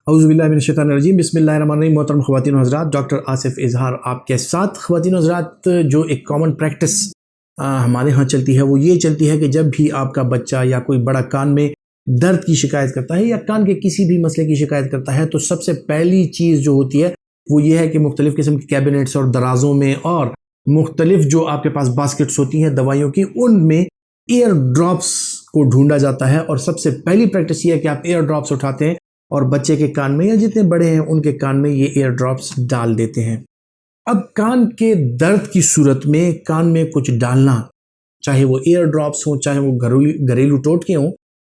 औज़ुबिल्लाहिमिनश्शैतानिर्रजीम बिस्मिल्लाहिर्रहमानिर्रहीम। मोहतरम ख़वातीन व हज़रात, डॉक्टर आसिफ इजहार आपके साथ। ख़वातीन व हज़रात, जो एक कॉमन प्रैक्टिस हमारे यहाँ चलती है वो ये चलती है कि जब भी आपका बच्चा या कोई बड़ा कान में दर्द की शिकायत करता है या कान के किसी भी मसले की शिकायत करता है, तो सबसे पहली चीज़ जो होती है वो ये है कि मुख्तलिफ़ किस्म के कैबिनेट्स और दराज़ों में और मुख्तलिफ़ जो आपके पास बास्केट्स होती हैं दवाइयों की, उनमें एयर ड्रॉप्स को ढूंढा जाता है। और सबसे पहली प्रैक्टिस ये है कि आप एयर ड्रॉप्स उठाते हैं और बच्चे के कान में या जितने बड़े हैं उनके कान में ये एयर ड्रॉप्स डाल देते हैं। अब कान के दर्द की सूरत में कान में कुछ डालना, चाहे वो एयर ड्रॉप्स हो चाहे वो घरेलू टोटके हों,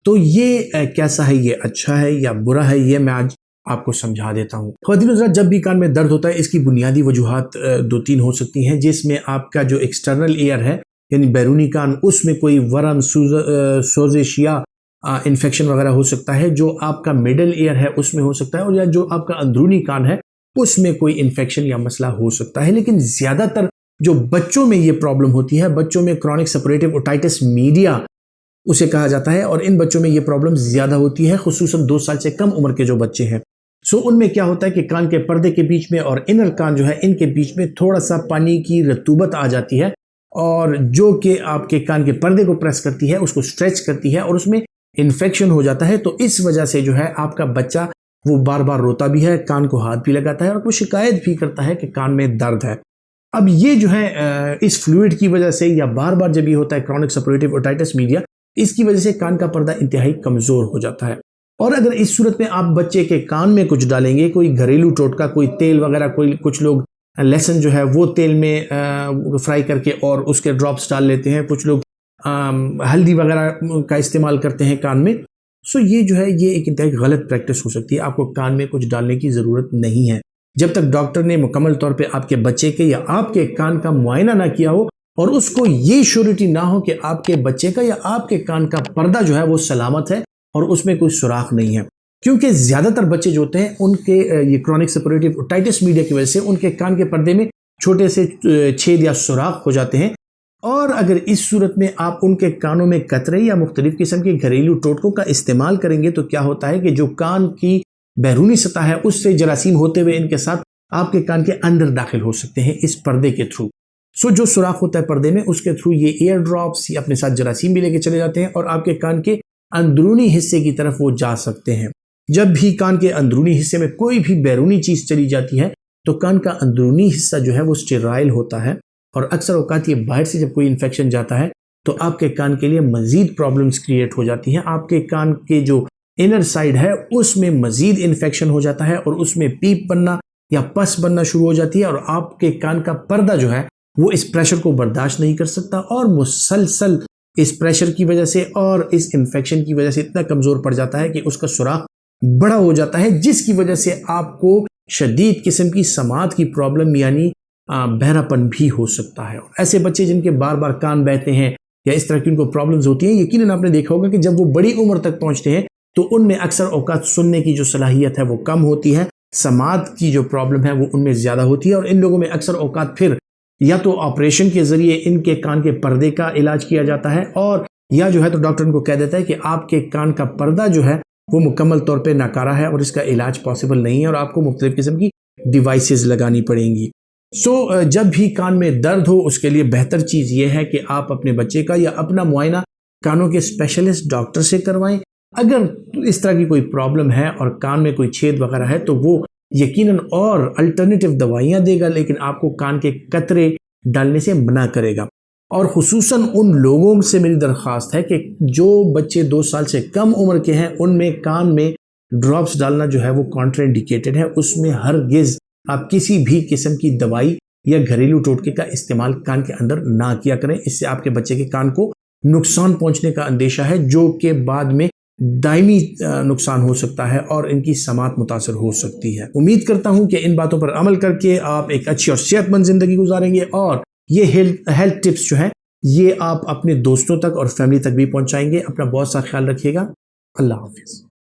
तो ये कैसा है, ये अच्छा है या बुरा है, ये मैं आज आपको समझा देता हूँ। ख़वातीन हज़रात, जब भी कान में दर्द होता है इसकी बुनियादी वजूहात दो तीन हो सकती हैं, जिसमें आपका जो एक्सटर्नल एयर है यानी बैरूनी कान, उसमें कोई वरम, सोजिश या इन्फेक्शन वगैरह हो सकता है। जो आपका मिडल एयर है उसमें हो सकता है, और या जो आपका अंदरूनी कान है उसमें कोई इन्फेक्शन या मसला हो सकता है। लेकिन ज़्यादातर जो बच्चों में ये प्रॉब्लम होती है, बच्चों में क्रॉनिक सेपोरेटिव ओटाइटिस मीडिया उसे कहा जाता है, और इन बच्चों में ये प्रॉब्लम ज़्यादा होती है, खुसूसन 2 साल से कम उम्र के जो बच्चे हैं। सो उनमें क्या होता है कि कान के पर्दे के बीच में और इनर कान जो है इनके बीच में थोड़ा सा पानी की रतूबत आ जाती है, और जो कि आपके कान के पर्दे को प्रेस करती है, उसको स्ट्रेच करती है और उसमें इन्फेक्शन हो जाता है। तो इस वजह से जो है आपका बच्चा वो बार बार रोता भी है, कान को हाथ भी लगाता है और वो शिकायत भी करता है कि कान में दर्द है। अब ये जो है इस फ्लूइड की वजह से या बार बार जब ये होता है क्रॉनिक सेपोरेटिव ओटाइटिस मीडिया, इसकी वजह से कान का पर्दा इंतहाई कमज़ोर हो जाता है। और अगर इस सूरत में आप बच्चे के कान में कुछ डालेंगे, कोई घरेलू टोटका, कोई तेल वगैरह, कुछ लोग लहसुन जो है वो तेल में फ्राई करके और उसके ड्रॉप्स डाल लेते हैं, कुछ लोग हल्दी वगैरह का इस्तेमाल करते हैं कान में। सो ये जो है ये एक इंतहाई गलत प्रैक्टिस हो सकती है। आपको कान में कुछ डालने की ज़रूरत नहीं है जब तक डॉक्टर ने मुकम्मल तौर पे आपके बच्चे के या आपके कान का मुआयना ना किया हो और उसको ये श्योरिटी ना हो कि आपके बच्चे का या आपके कान का पर्दा जो है वो सलामत है और उसमें कोई सुराख नहीं है। क्योंकि ज़्यादातर बच्चे जो होते हैं उनके ये क्रॉनिक सेपोरेटिव ओटाइटिस मीडिया की वजह से उनके कान के पर्दे में छोटे से छेद या सुराख हो जाते हैं। और अगर इस सूरत में आप उनके कानों में कतरे या मुख्तलिफ किस्म के घरेलू टोटकों का इस्तेमाल करेंगे, तो क्या होता है कि जो कान की बैरूनी सतह है उससे जरासीम होते हुए इनके साथ आपके कान के अंदर दाखिल हो सकते हैं इस पर्दे के थ्रू। सो जो सुराख होता है पर्दे में उसके थ्रू ये एयर ड्रॉप्स अपने साथ जरासीम भी लेके चले जाते हैं और आपके कान के अंदरूनी हिस्से की तरफ वो जा सकते हैं। जब भी कान के अंदरूनी हिस्से में कोई भी बैरूनी चीज़ चली जाती है तो कान का अंदरूनी हिस्सा जो है वो स्टेराइल होता है, और अक्सर औकात ये बाहर से जब कोई इन्फेक्शन जाता है तो आपके कान के लिए मज़ीद प्रॉब्लम्स क्रिएट हो जाती हैं। आपके कान के जो इनर साइड है उसमें मज़ीद इन्फेक्शन हो जाता है और उसमें पीप बनना या पस बनना शुरू हो जाती है, और आपके कान का पर्दा जो है वो इस प्रेशर को बर्दाश्त नहीं कर सकता और मुसलसल इस प्रेशर की वजह से और इस इन्फेक्शन की वजह से इतना कमज़ोर पड़ जाता है कि उसका सुराख बड़ा हो जाता है, जिसकी वजह से आपको शदीद किस्म की समात की प्रॉब्लम यानी बहरापन भी हो सकता है। ऐसे बच्चे जिनके बार बार कान बहते हैं या इस तरह की उनको प्रॉब्लम्स होती हैं, यकीनन आपने देखा होगा कि जब वो बड़ी उम्र तक पहुंचते हैं तो उनमें अक्सर औकात सुनने की जो सलाहियत है वो कम होती है, समात की जो प्रॉब्लम है वो उनमें ज़्यादा होती है, और इन लोगों में अक्सर औकात फिर या तो ऑपरेशन के ज़रिए इनके कान के पर्दे का इलाज किया जाता है, और या जो है तो डॉक्टर इनको कह देता है कि आपके कान का पर्दा जो है वो मुकम्मल तौर पे नाकारा है और इसका इलाज पॉसिबल नहीं है और आपको मुख्तलिफ किस्म की डिवाइसेस लगानी पड़ेंगी। सो जब भी कान में दर्द हो उसके लिए बेहतर चीज़ ये है कि आप अपने बच्चे का या अपना मुआयना कानों के स्पेशलिस्ट डॉक्टर से करवाएं। अगर इस तरह की कोई प्रॉब्लम है और कान में कोई छेद वगैरह है तो वो यकीनन और अल्टरनेटिव दवाइयाँ देगा, लेकिन आपको कान के कतरे डालने से मना करेगा। और खुसूसन उन लोगों से मेरी दरख्वास्त है कि जो बच्चे 2 साल से कम उम्र के हैं उनमें कान में ड्रॉप्स डालना जो है वो कॉन्ट्राइंडिकेटेड है। उसमें हरगिज़ आप किसी भी किस्म की दवाई या घरेलू टोटके का इस्तेमाल कान के अंदर ना किया करें। इससे आपके बच्चे के कान को नुकसान पहुंचने का अंदेशा है, जो कि बाद में दायमी नुकसान हो सकता है और इनकी समात मुतासर हो सकती है। उम्मीद करता हूं कि इन बातों पर अमल करके आप एक अच्छी और सेहतमंद ज़िंदगी गुजारेंगे, और ये हेल्थ टिप्स जो हैं ये आप अपने दोस्तों तक और फैमिली तक भी पहुंचाएंगे। अपना बहुत सा ख्याल रखिएगा। अल्लाह हाफिज़।